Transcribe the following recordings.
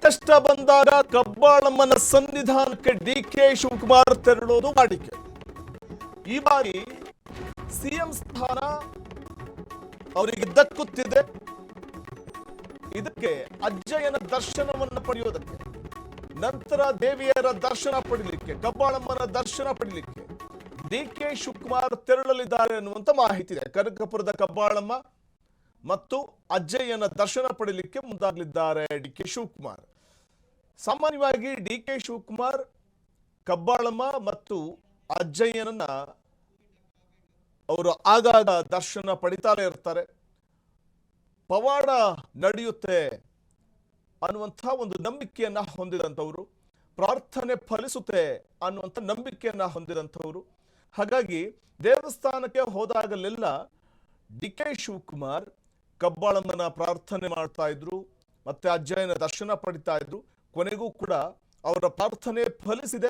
ಸಂಕಷ್ಟ ಬಂದಾಗ ಕಬ್ಬಾಳಮ್ಮನ ಸನ್ನಿಧಾನಕ್ಕೆ ಡಿಕೆ ಶಿವಕುಮಾರ್ ತೆರಳೋದು ವಾಡಿಕೆ. ಈ ಬಾರಿ ಸಿಎಂ ಸ್ಥಾನ ಅವರಿಗೆ ದಕ್ಕುತ್ತಿದೆ. ಇದಕ್ಕೆ ಅಜ್ಜಯ್ಯನ ದರ್ಶನವನ್ನು ಪಡೆಯೋದಕ್ಕೆ, ನಂತರ ದೇವಿಯರ ದರ್ಶನ ಪಡೆಯಲಿಕ್ಕೆ, ಕಬ್ಬಾಳಮ್ಮನ ದರ್ಶನ ಪಡೆಯಲಿಕ್ಕೆ ಡಿಕೆ ಶಿವಕುಮಾರ್ ತೆರಳಲಿದ್ದಾರೆ ಅನ್ನುವಂತ ಮಾಹಿತಿ ಇದೆ. ಕನಕಪುರದ ಕಬ್ಬಾಳಮ್ಮ ಮತ್ತು ಅಜ್ಜಯ್ಯನ ದರ್ಶನ ಪಡೆಯಲಿಕ್ಕೆ ಮುಂದಾಗಲಿದ್ದಾರೆ ಡಿಕೆ ಶಿವಕುಮಾರ್. ಸಾಮಾನ್ಯವಾಗಿ ಡಿಕೆ ಶಿವಕುಮಾರ್ ಕಬ್ಬಾಳಮ್ಮ ಮತ್ತು ಅಜ್ಜಯ್ಯನನ್ನ ಅವರು ಆಗಾಗ ದರ್ಶನ ಪಡಿತಾನೆ ಇರ್ತಾರೆ. ಪವಾಡ ನಡೆಯುತ್ತೆ ಅನ್ನುವಂಥ ಒಂದು ನಂಬಿಕೆಯನ್ನ ಹೊಂದಿದಂಥವ್ರು, ಪ್ರಾರ್ಥನೆ ಫಲಿಸುತ್ತೆ ಅನ್ನುವಂಥ ನಂಬಿಕೆಯನ್ನ ಹೊಂದಿದಂಥವ್ರು. ಹಾಗಾಗಿ ದೇವಸ್ಥಾನಕ್ಕೆ ಹೋದಾಗಲೆಲ್ಲ ಡಿಕೆ ಶಿವಕುಮಾರ್ ಕಬ್ಬಾಳಮ್ಮನ ಪ್ರಾರ್ಥನೆ ಮಾಡ್ತಾ ಇದ್ರು, ಮತ್ತೆ ಅಜ್ಜಯ್ಯನ ದರ್ಶನ ಪಡಿತಾ ಇದ್ರು. ಕೊನೆಗೂ ಕೂಡ ಅವರ ಪ್ರಾರ್ಥನೆ ಫಲಿಸಿದೆ.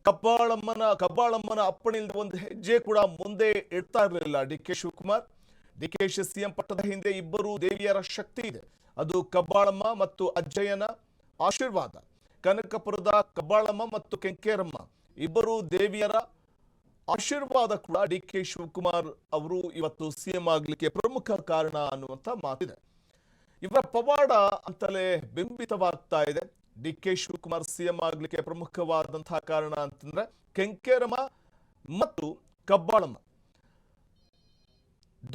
ಕಬ್ಬಾಳಮ್ಮನ ಅಪ್ಪಣೆಯಿಂದ ಒಂದು ಹೆಜ್ಜೆ ಕೂಡ ಮುಂದೆ ಇಡ್ತಾ ಇರಲಿಲ್ಲ ಡಿಕೆ ಶಿವಕುಮಾರ್. ಡಿಕೆಶಿ ಸಿಎಂ ಪಟ್ಟದ ಹಿಂದೆ ಇಬ್ಬರು ದೇವಿಯರ ಶಕ್ತಿ ಇದೆ. ಅದು ಕಬ್ಬಾಳಮ್ಮ ಮತ್ತು ಅಜ್ಜಯ್ಯನ ಆಶೀರ್ವಾದ. ಕನಕಪುರದ ಕಬ್ಬಾಳಮ್ಮ ಮತ್ತು ಕೆಂಕೇರಮ್ಮ ಇಬ್ಬರು ದೇವಿಯರ ಆಶೀರ್ವಾದ ಕೂಡ ಡಿಕೆ ಶಿವಕುಮಾರ್ ಅವರು ಇವತ್ತು ಸಿಎಂ ಆಗಲಿಕ್ಕೆ ಪ್ರಮುಖ ಕಾರಣ ಅನ್ನುವಂಥ ಮಾತಿದೆ. ಇವರ ಪವಾಡ ಅಂತಲೇ ಬಿಂಬಿತವಾಗ್ತಾ ಇದೆ. ಡಿಕೆ ಶಿವಕುಮಾರ್ ಸಿಎಂ ಆಗಲಿಕ್ಕೆ ಪ್ರಮುಖವಾದಂತಹ ಕಾರಣ ಅಂತಂದ್ರೆ ಕೆಂಕೇರಮ್ಮ ಮತ್ತು ಕಬ್ಬಾಳಮ್ಮ.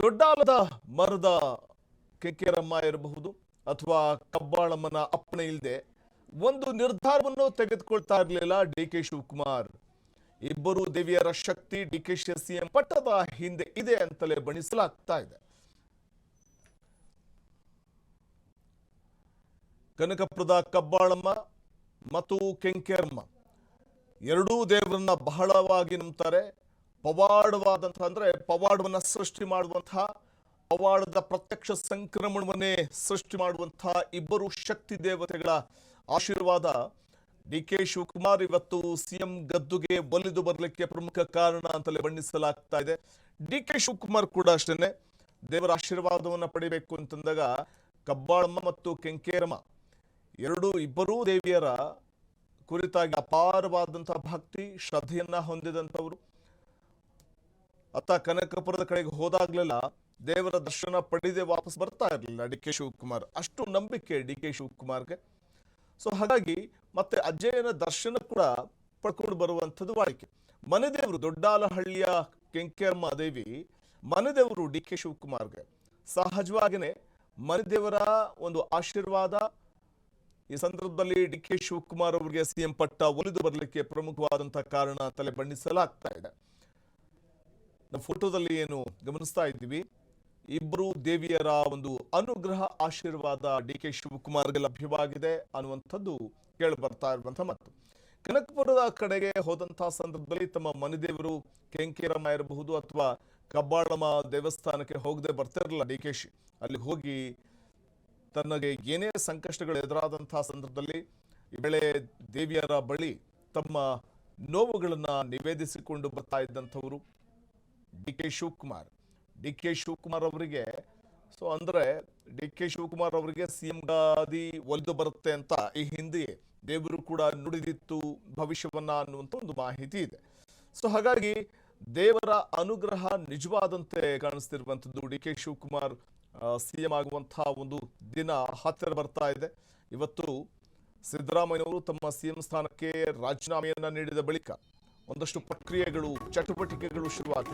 ದೊಡ್ಡಾಲದ ಮರದ ಕೆಂಕೇರಮ್ಮ ಇರಬಹುದು ಅಥವಾ ಕಬ್ಬಾಳಮ್ಮನ ಅಪ್ಪಣೆ ಇಲ್ಲದೆ ಒಂದು ನಿರ್ಧಾರವನ್ನು ತೆಗೆದುಕೊಳ್ತಾ ಇರಲಿಲ್ಲ ಡಿಕೆ ಶಿವಕುಮಾರ್. ಇಬ್ಬರು ದೇವಿಯರ ಶಕ್ತಿ ಡಿಕೆಶಿ ಸಿಎಂ ಪಟ್ಟದ ಹಿಂದೆ ಇದೆ ಅಂತಲೇ ಬಣಿಸಲಾಗ್ತಾ ಇದೆ. ಕನಕಪುರದ ಕಬ್ಬಾಳಮ್ಮ ಮತ್ತು ಕೆಂಕೇರಮ್ಮ ಎರಡೂ ದೇವರನ್ನ ಬಹಳವಾಗಿ ನಂಬ್ತಾರೆ. ಪವಾಡವಾದಂತಹ ಅಂದ್ರೆ ಪವಾಡವನ್ನ ಸೃಷ್ಟಿ ಮಾಡುವಂತಹ, ಪವಾಡದ ಪ್ರತ್ಯಕ್ಷ ಸಂಕ್ರಮಣವನ್ನೇ ಸೃಷ್ಟಿ ಮಾಡುವಂತಹ ಇಬ್ಬರು ಶಕ್ತಿ ದೇವತೆಗಳ ಆಶೀರ್ವಾದ ಡಿಕೆ ಶಿವಕುಮಾರ್ ಇವತ್ತು ಸಿಎಂ ಗದ್ದುಗೆ ಒಲಿದು ಬರಲಿಕ್ಕೆ ಪ್ರಮುಖ ಕಾರಣ ಅಂತಲೇ ಬಣ್ಣಿಸಲಾಗ್ತಾ ಇದೆ. ಡಿಕೆ ಶಿವಕುಮಾರ್ ಕೂಡ ಅಷ್ಟೇನೆ ದೇವರ ಆಶೀರ್ವಾದವನ್ನು ಪಡಿಬೇಕು ಅಂತಂದಾಗ ಕಬ್ಬಾಳಮ್ಮ ಮತ್ತು ಕೆಂಕೇರಮ್ಮ ಇಬ್ಬರೂ ದೇವಿಯರ ಕುರಿತಾಗಿ ಅಪಾರವಾದಂತಹ ಭಕ್ತಿ ಶ್ರದ್ಧೆಯನ್ನ ಹೊಂದಿದಂಥವ್ರು. ಅತ್ತ ಕನಕಪುರದ ಕಡೆಗೆ ಹೋದಾಗ್ಲೆಲ್ಲ ದೇವರ ದರ್ಶನ ಪಡೆದೇ ವಾಪಸ್ ಬರ್ತಾ ಇರಲಿಲ್ಲ ಡಿಕೆ ಶಿವಕುಮಾರ್. ಅಷ್ಟು ನಂಬಿಕೆ ಡಿಕೆ ಶಿವಕುಮಾರ್ಗೆ. ಸೊ ಹಾಗಾಗಿ ಮತ್ತೆ ಅಜ್ಜಯ್ಯನ ದರ್ಶನ ಕೂಡ ಪಡ್ಕೊಂಡು ಬರುವಂಥದ್ದು ವಾಡಿಕೆ. ಮನೆದೇವರು ದೊಡ್ಡಾಲಹಳ್ಳಿಯ ಕೆಂಕೇರಮ್ಮ ದೇವಿ ಮನೆದೇವರು ಡಿಕೆ ಶಿವಕುಮಾರ್ಗೆ. ಸಹಜವಾಗಿಯೇ ಮನೆದೇವರ ಒಂದು ಆಶೀರ್ವಾದ ಈ ಸಂದರ್ಭದಲ್ಲಿ ಡಿಕೆ ಶಿವಕುಮಾರ್ ಅವರಿಗೆ ಸಿಎಂ ಪಟ್ಟ ಒಲಿದು ಬರಲಿಕ್ಕೆ ಪ್ರಮುಖವಾದಂತಹ ಕಾರಣ ಅಂತಲೇ ಬಣ್ಣಿಸಲಾಗ್ತಾ ಇದೆ. ನಾವು ಫೋಟೋದಲ್ಲಿ ಏನು ಗಮನಿಸ್ತಾ ಇದ್ದೀವಿ, ಇಬ್ಬರು ದೇವಿಯರ ಒಂದು ಅನುಗ್ರಹ ಆಶೀರ್ವಾದ ಡಿಕೆ ಶಿವಕುಮಾರ್ಗೆ ಲಭ್ಯವಾಗಿದೆ ಅನ್ನುವಂಥದ್ದು ಕೇಳಿ ಬರ್ತಾ ಇರುವಂತಹ ಮಾತು. ಕನಕಪುರದ ಕಡೆಗೆ ಹೋದಂತಹ ಸಂದರ್ಭದಲ್ಲಿ ತಮ್ಮ ಮನೆದೇವರು ಕೆಂಕೇರಮ್ಮ ಇರಬಹುದು ಅಥವಾ ಕಬ್ಬಾಳಮ್ಮ ದೇವಸ್ಥಾನಕ್ಕೆ ಹೋಗದೆ ಬರ್ತಿರಲಿಲ್ಲ ಡಿಕೆಶಿ. ಅಲ್ಲಿ ಹೋಗಿ ತನಗೆ ಏನೇ ಸಂಕಷ್ಟಗಳು ಎದುರಾದಂತಹ ಸಂದರ್ಭದಲ್ಲಿ ಈ ವೇಳೆ ದೇವಿಯರ ಬಳಿ ತಮ್ಮ ನೋವುಗಳನ್ನ ನಿವೇದಿಸಿಕೊಂಡು ಬರ್ತಾ ಇದ್ದಂಥವರು ಡಿಕೆ ಶಿವಕುಮಾರ್ ಅವರಿಗೆ. ಸೊ ಅಂದ್ರೆ ಡಿಕೆ ಶಿವಕುಮಾರ್ ಅವರಿಗೆ ಸಿಎಂ ಗಾದಿ ಒಲಿದು ಬರುತ್ತೆ ಅಂತ ಈ ಹಿಂದೆ ದೇವರು ಕೂಡ ನುಡಿದಿತ್ತು ಭವಿಷ್ಯವನ್ನ ಅನ್ನುವಂಥ ಒಂದು ಮಾಹಿತಿ ಇದೆ. ಸೊ ಹಾಗಾಗಿ ದೇವರ ಅನುಗ್ರಹ ನಿಜವಾದಂತೆ ಕಾಣಿಸ್ತಿರುವಂಥದ್ದು. ಡಿಕೆ ಶಿವಕುಮಾರ್ ಸಿಎಂ ಆಗುವಂತಹ ಒಂದು ದಿನ ಹತ್ತಿರ ಬರ್ತಾ ಇದೆ. ಇವತ್ತು ಸಿದ್ದರಾಮಯ್ಯನವರು ತಮ್ಮ ಸಿಎಂ ಸ್ಥಾನಕ್ಕೆ ರಾಜೀನಾಮೆಯನ್ನ ನೀಡಿದ ಬಳಿಕ ಒಂದಷ್ಟು ಪ್ರಕ್ರಿಯೆಗಳು ಚಟುವಟಿಕೆಗಳು ಶುರುವಾಗಿದೆ.